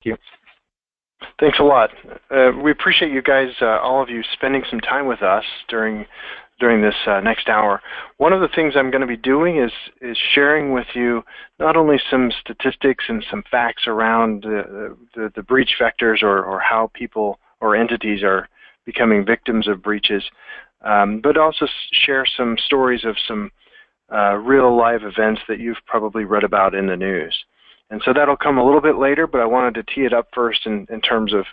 Thank you. Thanks a lot. We appreciate you guys, all of you, spending some time with us during this next hour. One of the things I'm going to be doing is sharing with you not only some statistics and some facts around the breach vectors or how people or entities are becoming victims of breaches, but also share some stories of some real live events that you've probably read about in the news. And so that'll come a little bit later, but I wanted to tee it up first in terms of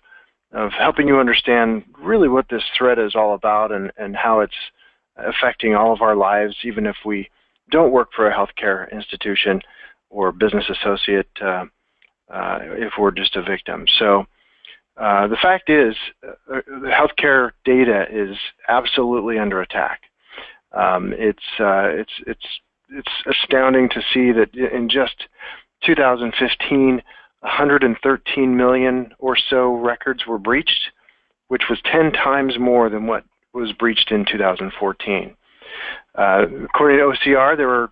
helping you understand really what this threat is all about and how it's affecting all of our lives, even if we don't work for a healthcare institution or business associate, if we're just a victim. So the fact is, the healthcare data is absolutely under attack. It's astounding to see that in just 2015, 113 million or so records were breached, which was 10 times more than what was breached in 2014. According to OCR, there were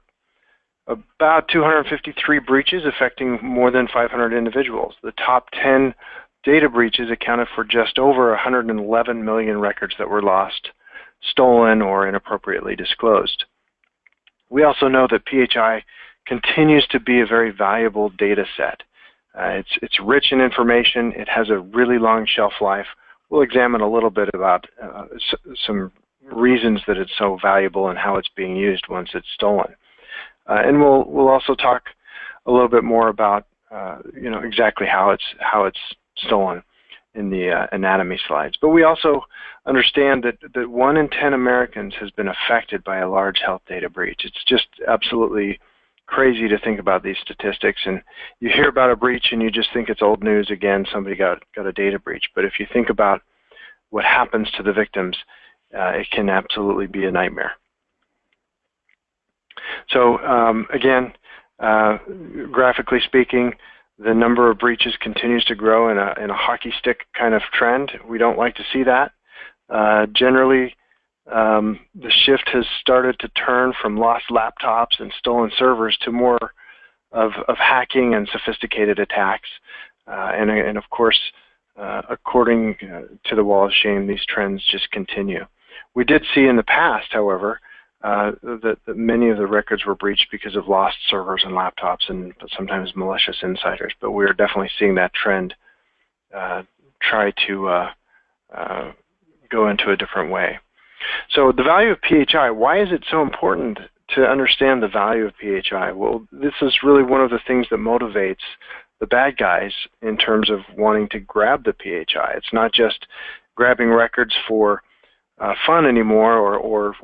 about 253 breaches affecting more than 500 individuals. The top 10 data breaches accounted for just over 111 million records that were lost, stolen, or inappropriately disclosed. We also know that PHI continues to be a very valuable data set. It's rich in information. It has a really long shelf life. We'll examine a little bit about some reasons that it's so valuable and how it's being used once it's stolen. And we'll also talk a little bit more about exactly how it's stolen in the anatomy slides. But we also understand that 1 in 10 Americans has been affected by a large health data breach. It's just absolutely crazy to think about these statistics, and you hear about a breach and you just think it's old news again, somebody got a data breach. But if you think about what happens to the victims, it can absolutely be a nightmare. So again, graphically speaking, the number of breaches continues to grow in a hockey stick kind of trend. We don't like to see that. Generally, the shift has started to turn from lost laptops and stolen servers to more of hacking and sophisticated attacks. And of course, according to the Wall of Shame, these trends just continue. We did see in the past, however, that many of the records were breached because of lost servers and laptops and sometimes malicious insiders, but we're definitely seeing that trend try to go into a different way. So the value of PHI, why is it so important to understand the value of PHI? Well, this is really one of the things that motivates the bad guys in terms of wanting to grab the PHI. It's not just grabbing records for fun anymore or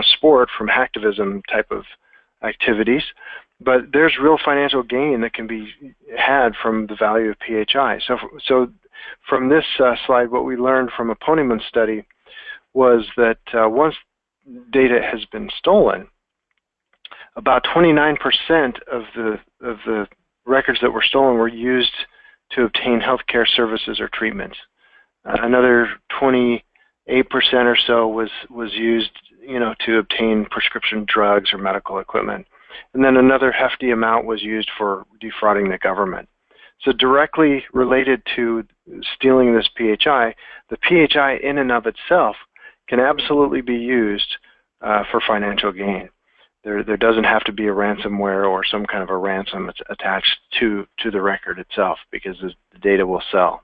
sport from hacktivism type of activities, but there's real financial gain that can be had from the value of PHI. So from this slide, what we learned from a Ponyman study was that once data has been stolen, about 29% of the records that were stolen were used to obtain healthcare services or treatments. Another 28% or so was used, to obtain prescription drugs or medical equipment, and then another hefty amount was used for defrauding the government. So directly related to stealing this PHI, the PHI in and of itself can absolutely be used for financial gain. There doesn't have to be a ransomware or some kind of a ransom that's attached to the record itself, because the data will sell.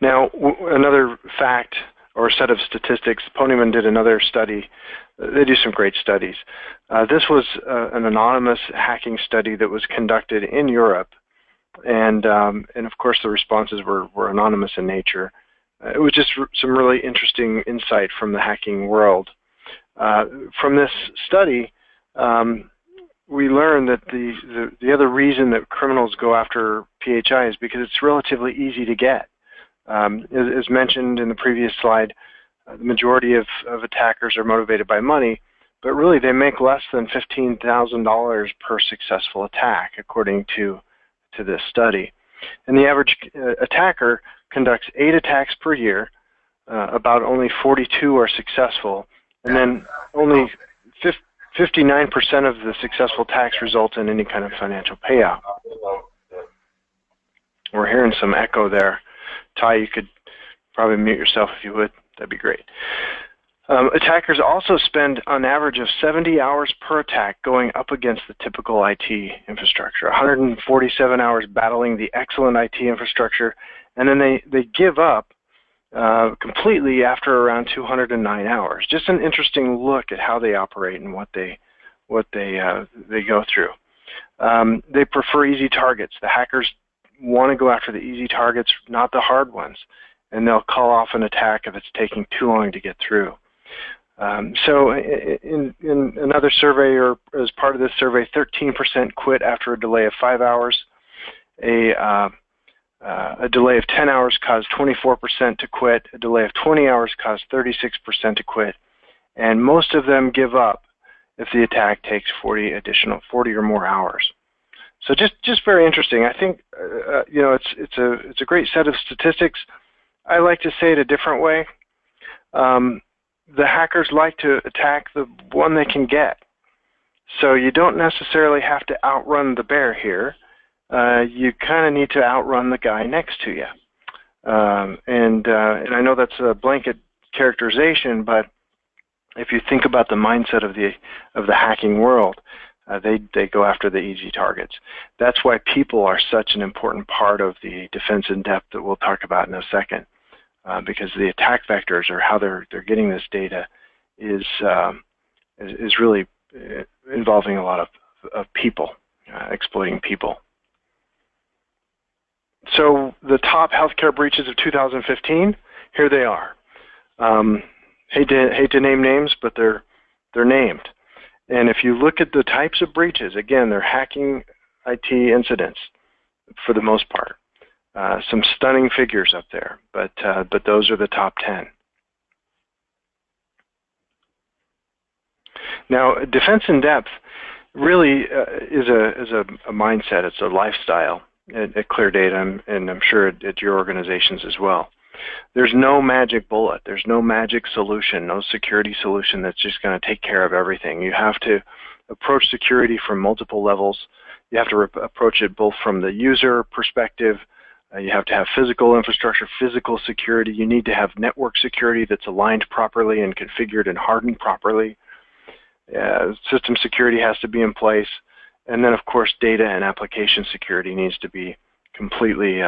Now, another fact or set of statistics, Ponyman did another study. They do some great studies. This was an anonymous hacking study that was conducted in Europe, and of course the responses were anonymous in nature. It was just some really interesting insight from the hacking world. From this study, we learned that the other reason that criminals go after PHI is because it's relatively easy to get. As mentioned in the previous slide, the majority of attackers are motivated by money, but really they make less than $15,000 per successful attack, according to this study. And the average attacker conducts 8 attacks per year. About only 42 are successful, and then only 59% of the successful attacks result in any kind of financial payout. We're hearing some echo there. Ty, you could probably mute yourself if you would. That'd be great. Attackers also spend on average of 70 hours per attack going up against the typical IT infrastructure, 147 hours battling the excellent IT infrastructure, and then they give up completely after around 209 hours. Just an interesting look at how they operate and what they go through. They prefer easy targets. The hackers want to go after the easy targets, not the hard ones, and they'll call off an attack if it's taking too long to get through. So in another survey, or as part of this survey, 13% quit after a delay of 5 hours. A delay of 10 hours caused 24% to quit. A delay of 20 hours caused 36% to quit. And most of them give up if the attack takes 40 or more hours. So just very interesting. I think you know, it's a great set of statistics. I like to say it a different way. The hackers like to attack the one they can get. So you don't necessarily have to outrun the bear here. You kind of need to outrun the guy next to you. And I know that's a blanket characterization, but if you think about the mindset of the hacking world, they go after the easy targets. That's why people are such an important part of the defense in depth that we'll talk about in a second. Because the attack vectors, or how they're getting this data, is really involving a lot of people, exploiting people. So the top healthcare breaches of 2015, here they are. Hate to name names, but they're named. And if you look at the types of breaches, again, they're hacking IT incidents for the most part. Some stunning figures up there, but those are the top 10. Now, defense in depth really is a mindset. It's a lifestyle at ClearDATA, and I'm sure at your organizations as well. There's no magic bullet. There's no magic solution, no security solution that's just going to take care of everything. You have to approach security from multiple levels. You have to approach it both from the user perspective. You have to have physical infrastructure, physical security. You need to have network security that's aligned properly and configured and hardened properly. System security has to be in place. And then, of course, data and application security needs to be completely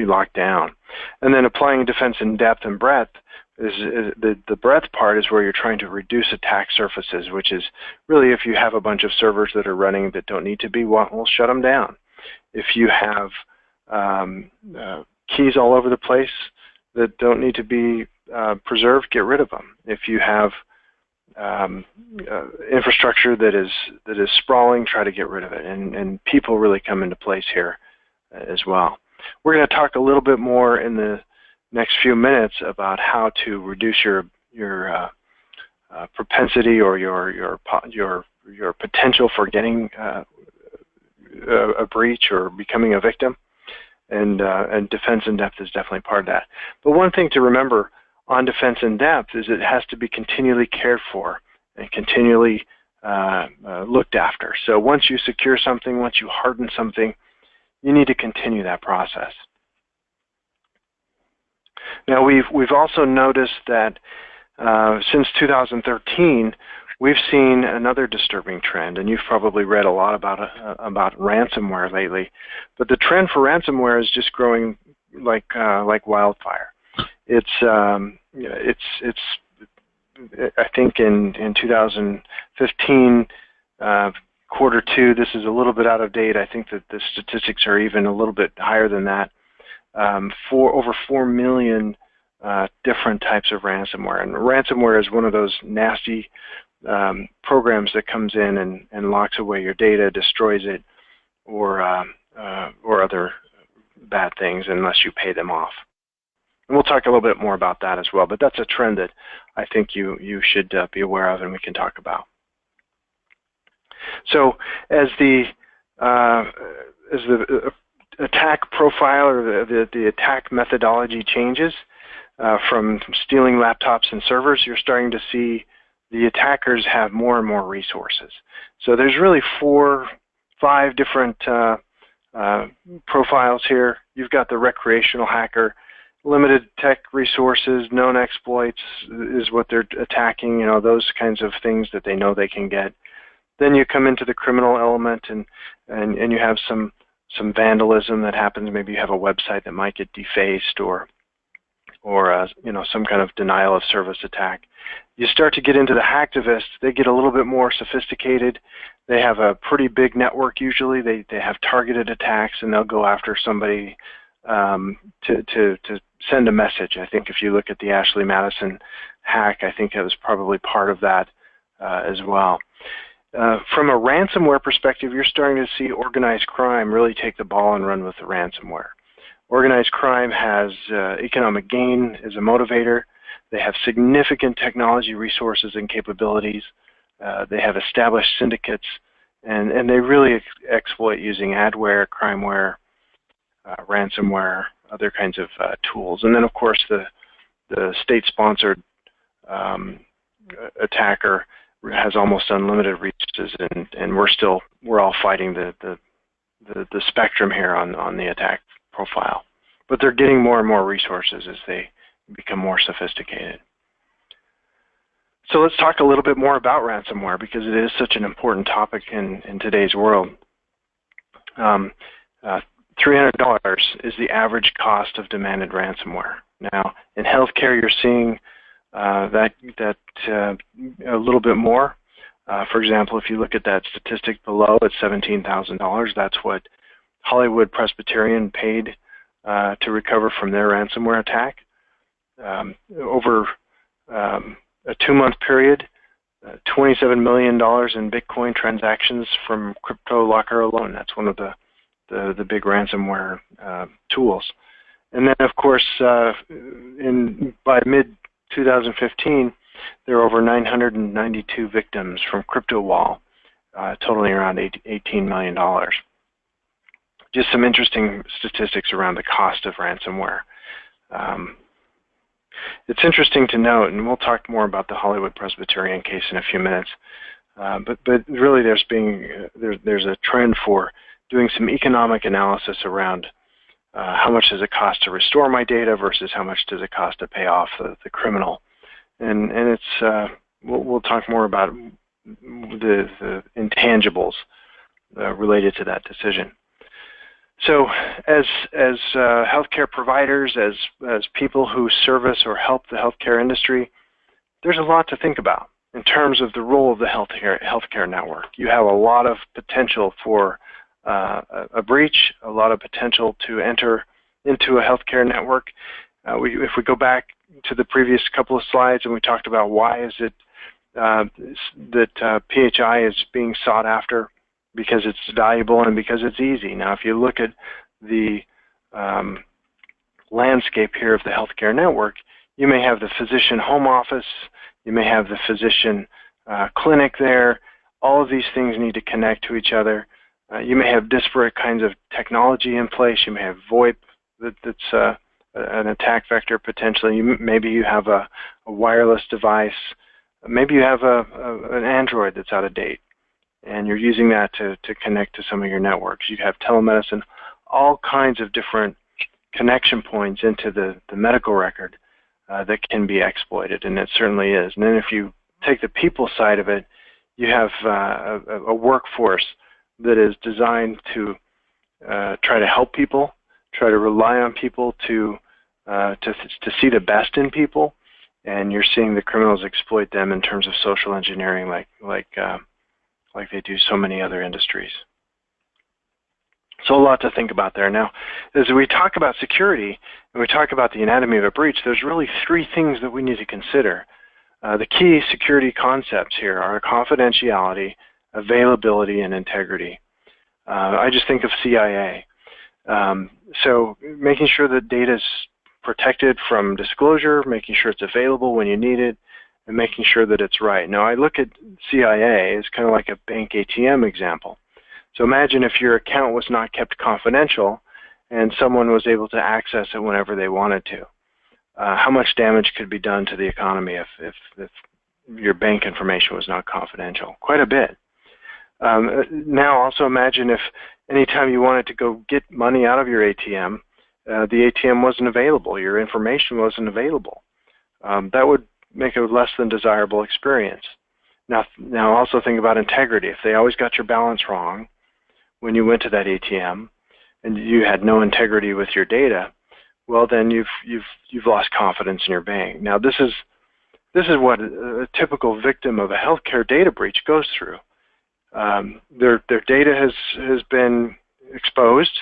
locked down. And then applying defense in depth and breadth, the breadth part is where you're trying to reduce attack surfaces, which is really if you have a bunch of servers that are running that don't need to be, we'll shut them down. If you have keys all over the place that don't need to be preserved, get rid of them. If you have infrastructure that is sprawling, try to get rid of it. And people really come into place here as well. We're going to talk a little bit more in the next few minutes about how to reduce your propensity or your potential for getting a breach or becoming a victim, and defense in depth is definitely part of that. But one thing to remember on defense in depth is it has to be continually cared for and continually looked after. So once you secure something, once you harden something, you need to continue that process. Now we've also noticed that since 2013, we've seen another disturbing trend, and you've probably read a lot about ransomware lately. But the trend for ransomware is just growing like wildfire. It's I think in 2015 Q2, this is a little bit out of date. I think that the statistics are even a little bit higher than that. Over 4 million different types of ransomware, and ransomware is one of those nasty programs that comes in and locks away your data, destroys it, or other bad things unless you pay them off. And we'll talk a little bit more about that as well, but that's a trend that I think you should be aware of and we can talk about. So as the attack profile or the attack methodology changes from stealing laptops and servers, you're starting to see the attackers have more and more resources. So there's really 4, 5 different profiles here. You've got the recreational hacker, limited tech resources, known exploits is what they're attacking, you know, those kinds of things that they know they can get. Then you come into the criminal element, and you have some vandalism that happens. Maybe you have a website that might get defaced, or you know, some kind of denial of service attack. You start to get into the hacktivists. They get a little bit more sophisticated. They have a pretty big network usually. They have targeted attacks, and they'll go after somebody to send a message. I think if you look at the Ashley Madison hack, I think it was probably part of that as well. From a ransomware perspective, you're starting to see organized crime really take the ball and run with the ransomware. Organized crime has economic gain as a motivator. They have significant technology resources and capabilities. They have established syndicates, and they really exploit using adware, crimeware, ransomware, other kinds of tools. And then, of course, the state-sponsored attacker has almost unlimited reaches, and we're all fighting the spectrum here on the attack profile. But they're getting more and more resources as they become more sophisticated. So let's talk a little bit more about ransomware, because it is such an important topic in today's world. $300 is the average cost of demanded ransomware. Now, in healthcare, you're seeing that a little bit more. For example, if you look at that statistic below, it's $17,000. That's what Hollywood Presbyterian paid to recover from their ransomware attack. Over a 2-month period, $27 million in Bitcoin transactions from CryptoLocker alone. That's one of the big ransomware tools. And then, of course, by mid-2015, there were over 992 victims from CryptoWall, totaling around $18 million. Just some interesting statistics around the cost of ransomware. It's interesting to note, and we'll talk more about the Hollywood Presbyterian case in a few minutes, but really there's a trend for doing some economic analysis around how much does it cost to restore my data versus how much does it cost to pay off the criminal. And it's we'll talk more about the intangibles related to that decision. So as healthcare providers, as people who service or help the healthcare industry, there's a lot to think about in terms of the role of the healthcare network. You have a lot of potential for a breach, a lot of potential to enter into a healthcare network. If we go back to the previous couple of slides and we talked about why is it that PHI is being sought after, because it's valuable and because it's easy. Now, if you look at the landscape here of the healthcare network, you may have the physician home office, you may have the physician clinic there. All of these things need to connect to each other. You may have disparate kinds of technology in place. You may have VoIP that's an attack vector potentially. Maybe you have a wireless device. Maybe you have an Android that's out of date, and you're using that to connect to some of your networks. You have telemedicine, all kinds of different connection points into the medical record that can be exploited, and it certainly is. And then if you take the people side of it, you have a workforce that is designed to try to help people, try to rely on people to see the best in people, and you're seeing the criminals exploit them in terms of social engineering like they do so many other industries. So a lot to think about there. Now, as we talk about security and we talk about the anatomy of a breach, there's really 3 things that we need to consider. The key security concepts here are confidentiality, availability, and integrity. I just think of CIA. So making sure that data is protected from disclosure, making sure it's available when you need it, and making sure that it's right. Now, I look at CIA as kind of like a bank ATM example. So imagine if your account was not kept confidential and someone was able to access it whenever they wanted to. How much damage could be done to the economy if your bank information was not confidential, quite a bit. Now also imagine if anytime you wanted to go get money out of your ATM, the ATM wasn't available, your information wasn't available. That would make a less than desirable experience. Now also think about integrity. If they always got your balance wrong when you went to that ATM and you had no integrity with your data, well then you've lost confidence in your bank. Now this is what a typical victim of a healthcare data breach goes through. Their data has been exposed.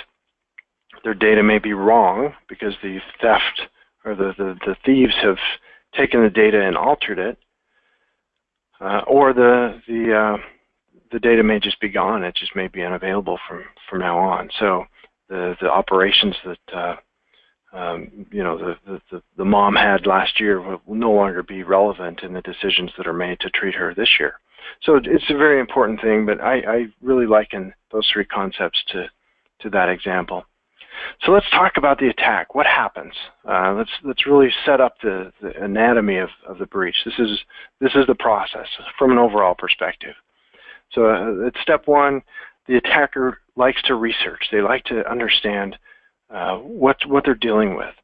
Their data may be wrong because the theft or the thieves have taken the data and altered it, or the data may just be gone. It just may be unavailable from now on. So the operations that the mom had last year will no longer be relevant in the decisions that are made to treat her this year. So it's a very important thing, but I really liken those three concepts to that example. So let's talk about the attack. What happens? Let's really set up the anatomy of the breach. This is the process from an overall perspective. So at step one, the attacker likes to research. They like to understand what they're dealing with.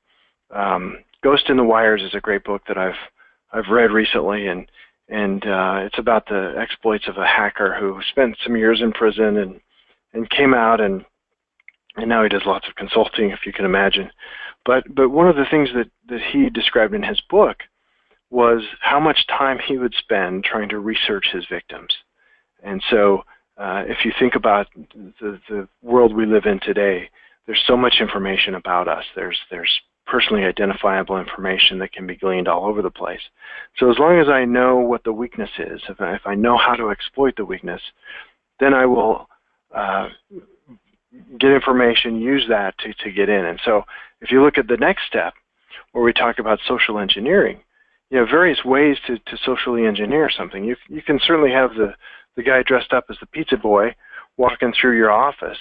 Ghost in the Wires is a great book that I've read recently, and it's about the exploits of a hacker who spent some years in prison and came out, and now he does lots of consulting, if you can imagine. But one of the things that he described in his book was how much time he would spend trying to research his victims. And so if you think about the world we live in today, there's so much information about us. There's personally identifiable information that can be gleaned all over the place. So as long as I know what the weakness is, if I know how to exploit the weakness, then I will get information, use that to get in. And so if you look at the next step, where we talk about social engineering, you have various ways to socially engineer something. You can certainly have the guy dressed up as the pizza boy walking through your office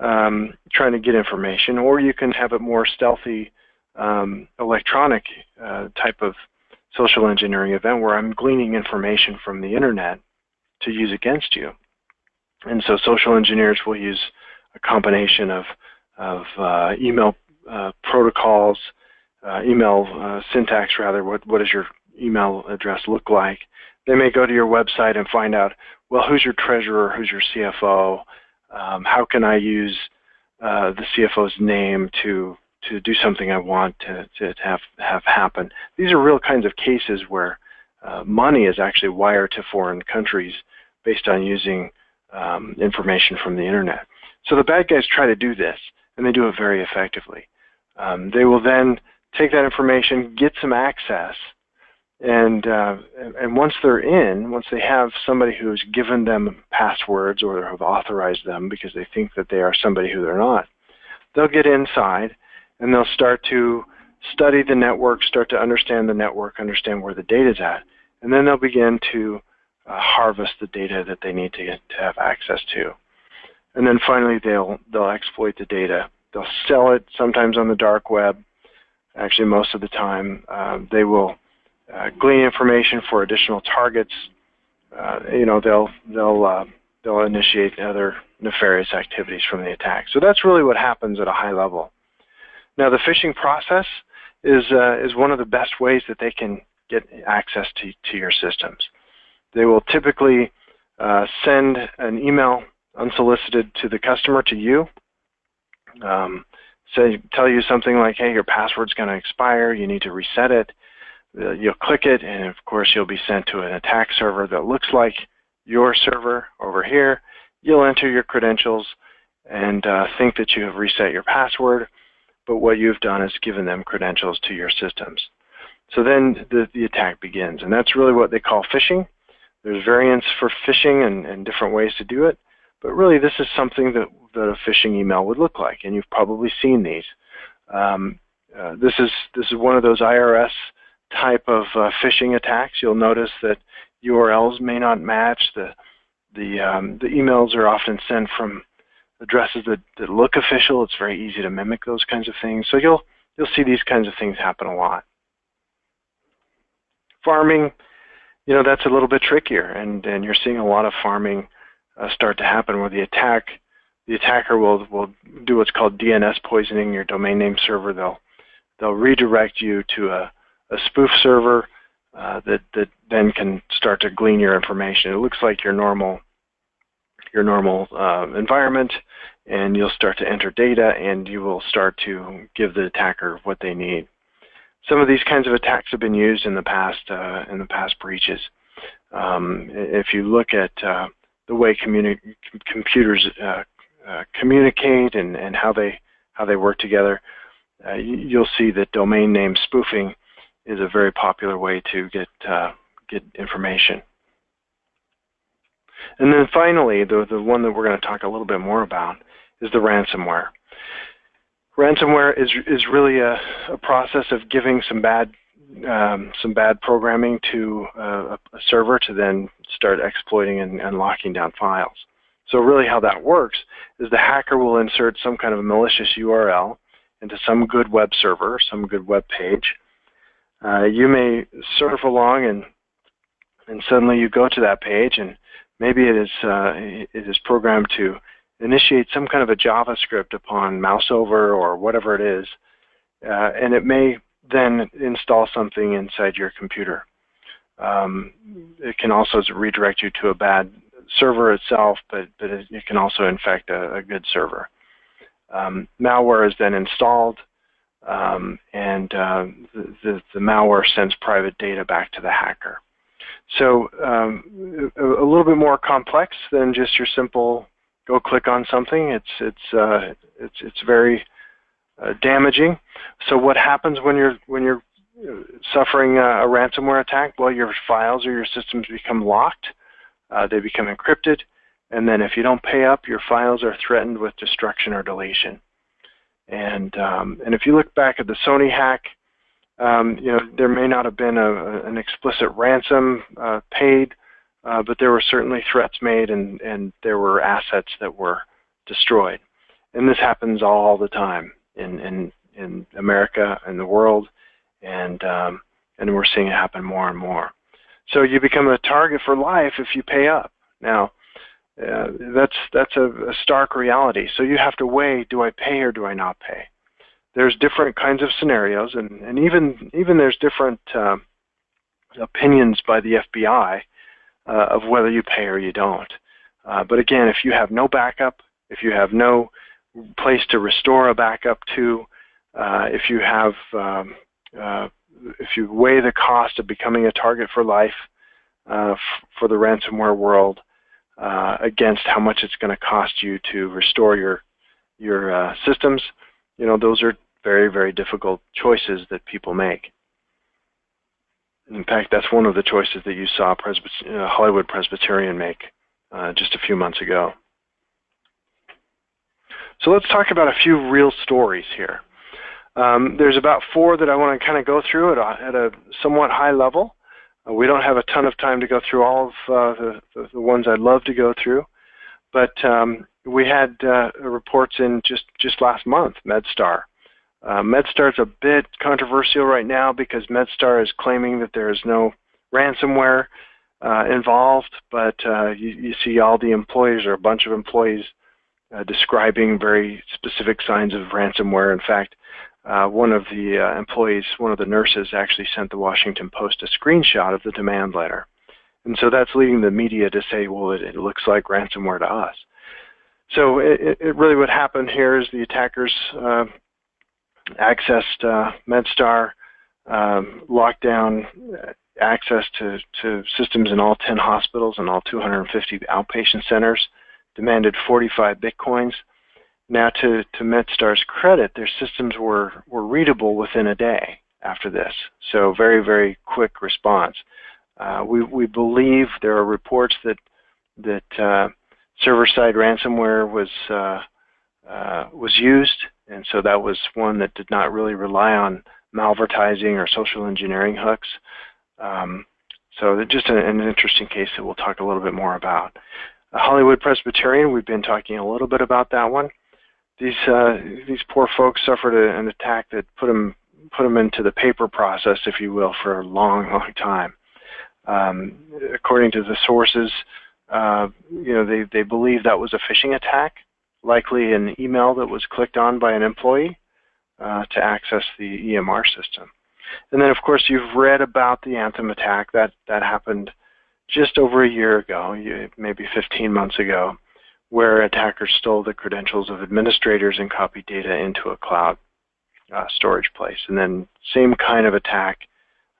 trying to get information, or you can have a more stealthy electronic type of social engineering event where I'm gleaning information from the internet to use against you. And so social engineers will use a combination of email protocols, email syntax rather. What does your email address look like? They may go to your website and find out, well, who's your treasurer, who's your CFO? How can I use the CFO's name to do something I want to have happen? These are real kinds of cases where money is actually wired to foreign countries based on using information from the internet. So the bad guys try to do this, and they do it very effectively. They will then take that information, get some access, and once they're in, once they have somebody who's given them passwords or have authorized them because they think that they are somebody who they're not, they'll get inside and they'll start to study the network, start to understand the network, understand where the data's at, and then they'll begin to harvest the data that they need to have access to. And then finally they'll exploit the data. They'll sell it sometimes on the dark web. Actually, most of the time they will glean information for additional targets. They'll initiate other nefarious activities from the attack. So that's really what happens at a high level. Now, the phishing process is one of the best ways that they can get access to your systems. They will typically send an email unsolicited to the customer, to you, tell you something like, hey, your password's going to expire, you need to reset it. You'll click it, and of course you'll be sent to an attack server that looks like your server over here. You'll enter your credentials and think that you have reset your password, but what you've done is given them credentials to your systems. So then the attack begins, and that's really what they call phishing. There's variants for phishing and different ways to do it, but really this is something that a phishing email would look like, and you've probably seen these. This is one of those IRS type of phishing attacks. You'll notice that URLs may not match. The emails are often sent from addresses that look official. It's very easy to mimic those kinds of things. So you'll see these kinds of things happen a lot. Pharming that's a little bit trickier, and you're seeing a lot of pharming start to happen where the attacker will do what's called DNS poisoning your domain name server. They'll redirect you to a spoof server that then can start to glean your information. It looks like your normal environment, and you'll start to enter data, and you will start to give the attacker what they need. Some of these kinds of attacks have been used in the past breaches. If you look at the way computers communicate and how they work together, you'll see that domain name spoofing is a very popular way to get information. And then finally, the one that we're going to talk a little bit more about is the ransomware. Ransomware is really a process of giving some bad programming to a server to then start exploiting and locking down files. So really how that works is the hacker will insert some kind of a malicious URL into some good web server, some good web page. You may surf along and suddenly you go to that page, and maybe it is programmed to initiate some kind of a JavaScript upon mouse over or whatever it is, and it may then install something inside your computer. It can also redirect you to a bad server itself, but it can also infect a good server. Malware is then installed, and the malware sends private data back to the hacker. So a little bit more complex than just your simple go click on something. It's very damaging. So what happens when you're suffering a ransomware attack? Well, your files or your systems become locked. They become encrypted, and then if you don't pay up, your files are threatened with destruction or deletion. And if you look back at the Sony hack, there may not have been an explicit ransom paid, but there were certainly threats made, and there were assets that were destroyed. And this happens all the time in America and the world, and we're seeing it happen more and more. So you become a target for life if you pay up. Now, that's a stark reality. So you have to weigh: do I pay or do I not pay? There's different kinds of scenarios, and even there's different opinions by the FBI of whether you pay or you don't. But again, if you have no backup, if you have no place to restore a backup to, if you weigh the cost of becoming a target for life for the ransomware world against how much it's going to cost you to restore your systems, those are very, very difficult choices that people make. In fact, that's one of the choices that you saw Hollywood Presbyterian make just a few months ago. So let's talk about a few real stories here. There's about 4 that I want to kind of go through at a somewhat high level. We don't have a ton of time to go through all of the ones I'd love to go through, but we had reports in just last month, MedStar. MedStar is a bit controversial right now because MedStar is claiming that there is no ransomware involved, but you see all the employees, or a bunch of employees, describing very specific signs of ransomware. In fact, one of the employees, one of the nurses, actually sent the Washington Post a screenshot of the demand letter. And so that's leading the media to say, well, it looks like ransomware to us. So it really what happened here is the attackers accessed MedStar, locked down access to systems in all 10 hospitals and all 250 outpatient centers, demanded 45 bitcoins. Now, to MedStar's credit, their systems were readable within a day after this. So very, very quick response. We believe there are reports that server-side ransomware was used, and so that was one that did not really rely on malvertising or social engineering hooks. So just an interesting case that we'll talk a little bit more about. Hollywood Presbyterian, we've been talking a little bit about that one. These poor folks suffered an attack that put them into the paper process, if you will, for a long, long time. According to the sources, they believe that was a phishing attack, likely an email that was clicked on by an employee to access the EMR system. And then, of course, you've read about the Anthem attack. That happened just over a year ago, maybe 15 months ago, where attackers stole the credentials of administrators and copied data into a cloud storage place. And then same kind of attack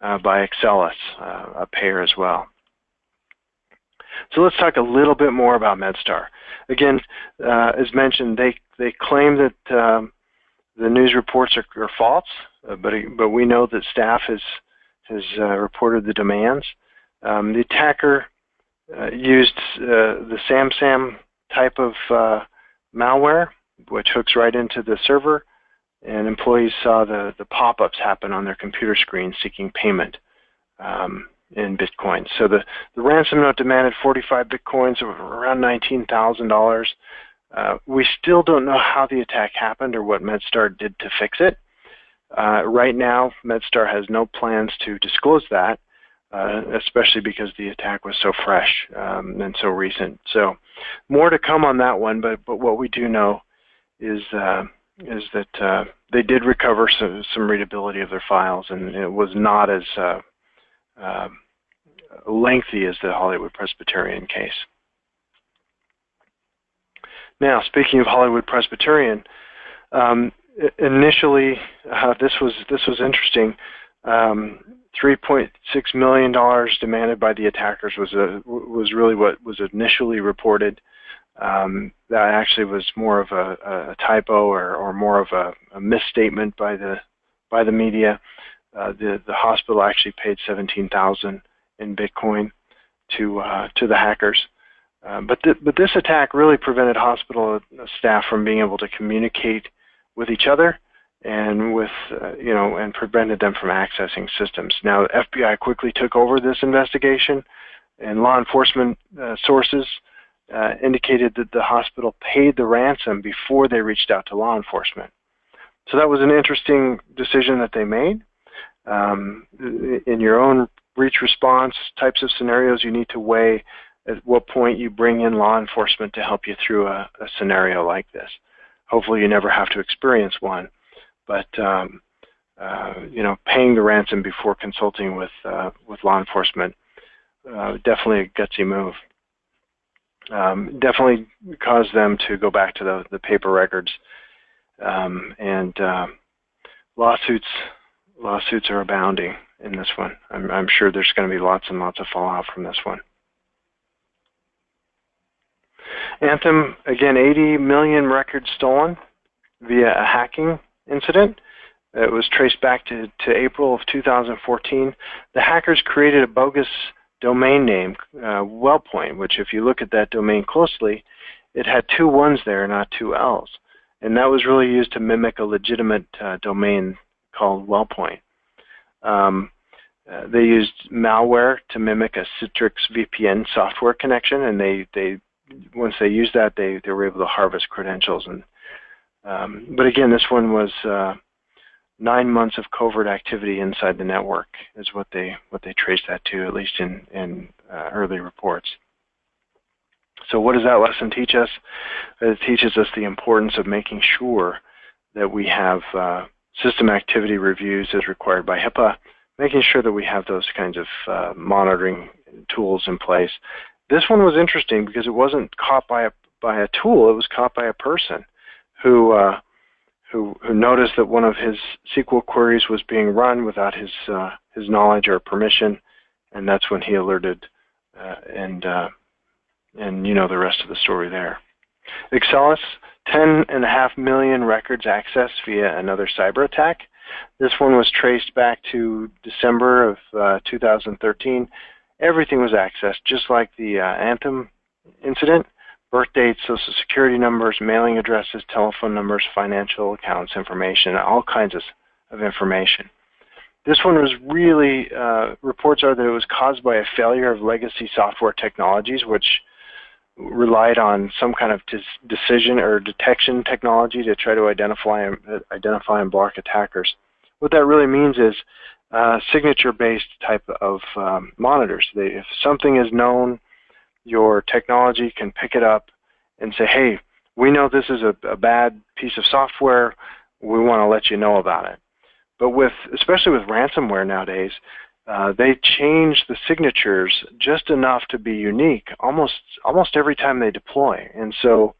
by Excellus, a payer as well. So let's talk a little bit more about MedStar. Again, as mentioned, they claim that the news reports are false, but we know that staff has reported the demands. The attacker used the SamSam type of malware, which hooks right into the server, and employees saw the pop-ups happen on their computer screen seeking payment in Bitcoin. So the ransom note demanded 45 Bitcoins, or around $19,000. We still don't know how the attack happened or what MedStar did to fix it. Right now, MedStar has no plans to disclose that, especially because the attack was so fresh and so recent. So more to come on that one, but what we do know is that they did recover some readability of their files, and it was not as lengthy as the Hollywood Presbyterian case. Now, speaking of Hollywood Presbyterian, initially this was interesting. $3.6 million demanded by the attackers was really what was initially reported. That actually was more of a typo or more of a misstatement by the media. The hospital actually paid $17,000 in Bitcoin to the hackers. But this attack really prevented hospital staff from being able to communicate with each other and with and prevented them from accessing systems. Now, the FBI quickly took over this investigation, and law enforcement sources indicated that the hospital paid the ransom before they reached out to law enforcement. So that was an interesting decision that they made. In your own breach response types of scenarios, you need to weigh at what point you bring in law enforcement to help you through a scenario like this. Hopefully you never have to experience one, but paying the ransom before consulting with law enforcement, definitely a gutsy move. Definitely caused them to go back to the paper records, and lawsuits are abounding in this one. I'm sure there's going to be lots and lots of fallout from this one. Anthem, again, 80 million records stolen via a hacking incident. It was traced back to April of 2014. The hackers created a bogus domain name, WellPoint, which if you look at that domain closely, it had 2 1s there, not 2 L's. And that was really used to mimic a legitimate domain called WellPoint. They used malware to mimic a Citrix VPN software connection, and they once they used that, they were able to harvest credentials. And but again, this one was 9 months of covert activity inside the network is what they traced that to, at least in early reports. So what does that lesson teach us? It teaches us the importance of making sure that we have system activity reviews as required by HIPAA, making sure that we have those kinds of monitoring tools in place. This one was interesting because it wasn't caught by a tool; it was caught by a person who noticed that one of his SQL queries was being run without his knowledge or permission, and that's when he alerted, and you know the rest of the story there. Excellus, 10.5 million records accessed via another cyber attack. This one was traced back to December of 2013. Everything was accessed, just like the Anthem incident. Birth dates, social security numbers, mailing addresses, telephone numbers, financial accounts information, all kinds of information. This one was really, reports are that it was caused by a failure of legacy software technologies, which relied on some kind of decision or detection technology to try to identify and block attackers. What that really means is signature-based type of monitors. If something is known, your technology can pick it up and say, hey, we know this is a bad piece of software, we want to let you know about it. But especially with ransomware nowadays, they change the signatures just enough to be unique almost every time they deploy. And so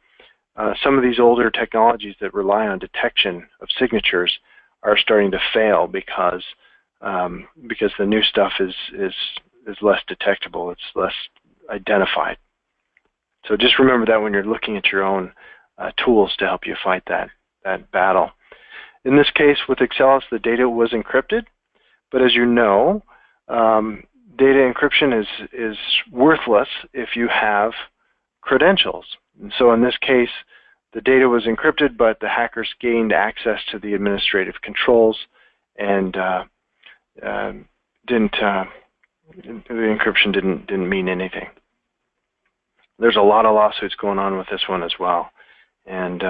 some of these older technologies that rely on detection of signatures are starting to fail because the new stuff is less detectable, it's less identified. So just remember that when you're looking at your own tools to help you fight that battle. In this case with Excellus, the data was encrypted, but as you know, data encryption is worthless if you have credentials. And so in this case, the data was encrypted, but the hackers gained access to the administrative controls, and the encryption didn't mean anything. There's a lot of lawsuits going on with this one as well. And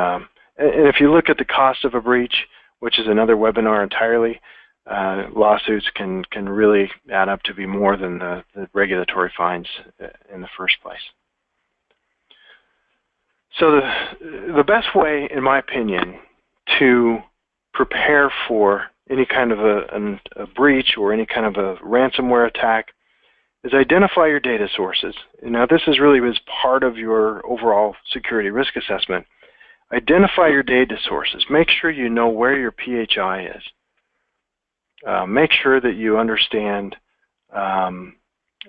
if you look at the cost of a breach, which is another webinar entirely, lawsuits can really add up to be more than the regulatory fines in the first place. So the best way, in my opinion, to prepare for any kind of a breach or any kind of a ransomware attack is identify your data sources. Now this is really as part of your overall security risk assessment. Identify your data sources. Make sure you know where your PHI is. Make sure that you understand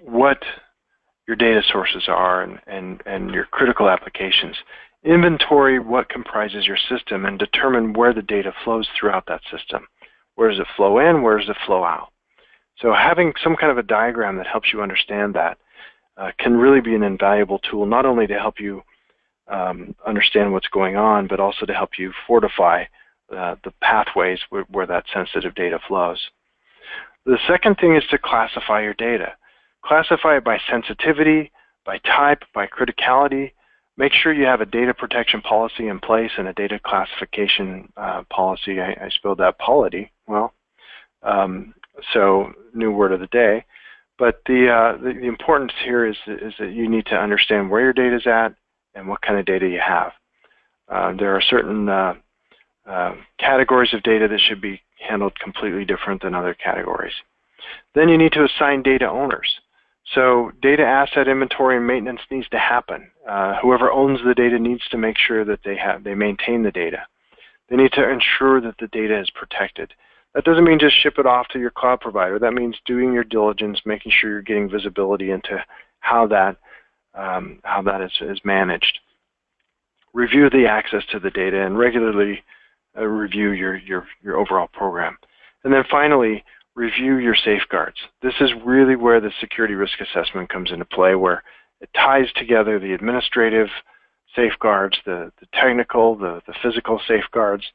what your data sources are and your critical applications. Inventory what comprises your system and determine where the data flows throughout that system. Where does it flow in? Where does it flow out? So having some kind of a diagram that helps you understand that can really be an invaluable tool, not only to help you understand what's going on, but also to help you fortify the pathways where that sensitive data flows. The second thing is to classify your data. Classify it by sensitivity, by type, by criticality. Make sure you have a data protection policy in place and a data classification policy. I spelled that polity. Well, so new word of the day. But the importance here is that you need to understand where your data is at and what kind of data you have. There are certain categories of data that should be handled completely different than other categories. Then you need to assign data owners. So data asset inventory and maintenance needs to happen. Whoever owns the data needs to make sure that they maintain the data. They need to ensure that the data is protected. That doesn't mean just ship it off to your cloud provider. That means doing your diligence, making sure you're getting visibility into how that is managed. Review the access to the data and regularly review your overall program. And then finally, review your safeguards. This is really where the security risk assessment comes into play, where it ties together the administrative safeguards, the technical, the physical safeguards,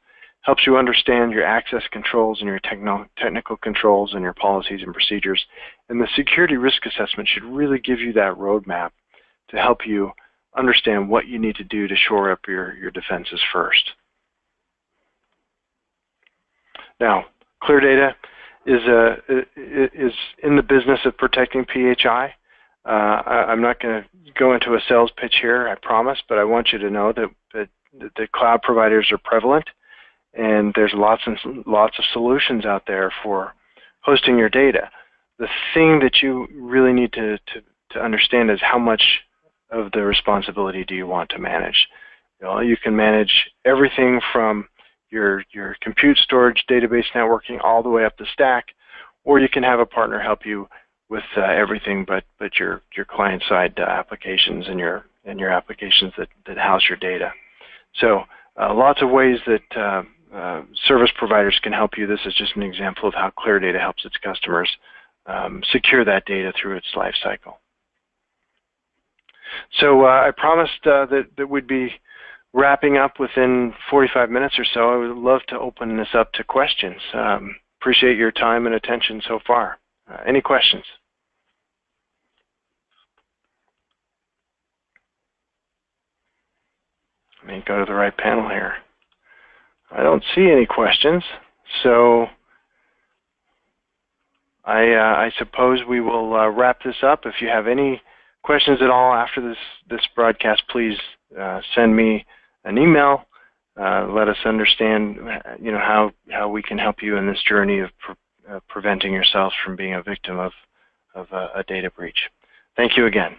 helps you understand your access controls and your technical controls and your policies and procedures. And the security risk assessment should really give you that roadmap to help you understand what you need to do to shore up your defenses first. Now, ClearDATA is in the business of protecting PHI. I'm not going to go into a sales pitch here, I promise, but I want you to know that the cloud providers are prevalent, and there's lots of solutions out there for hosting your data. The thing that you really need to understand is how much of the responsibility do you want to manage. You can manage everything from your compute storage, database networking, all the way up the stack, or you can have a partner help you with everything but your client-side applications and your applications that house your data. So lots of ways that service providers can help you. This is just an example of how ClearDATA helps its customers secure that data through its life cycle. So I promised that we'd be wrapping up within 45 minutes or so. I would love to open this up to questions. Appreciate your time and attention so far. Any questions? Let me go to the right panel here. I don't see any questions, so I suppose we will wrap this up. If you have any questions at all after this broadcast, please send me an email. Let us understand, how we can help you in this journey of preventing yourselves from being a victim of a data breach. Thank you again.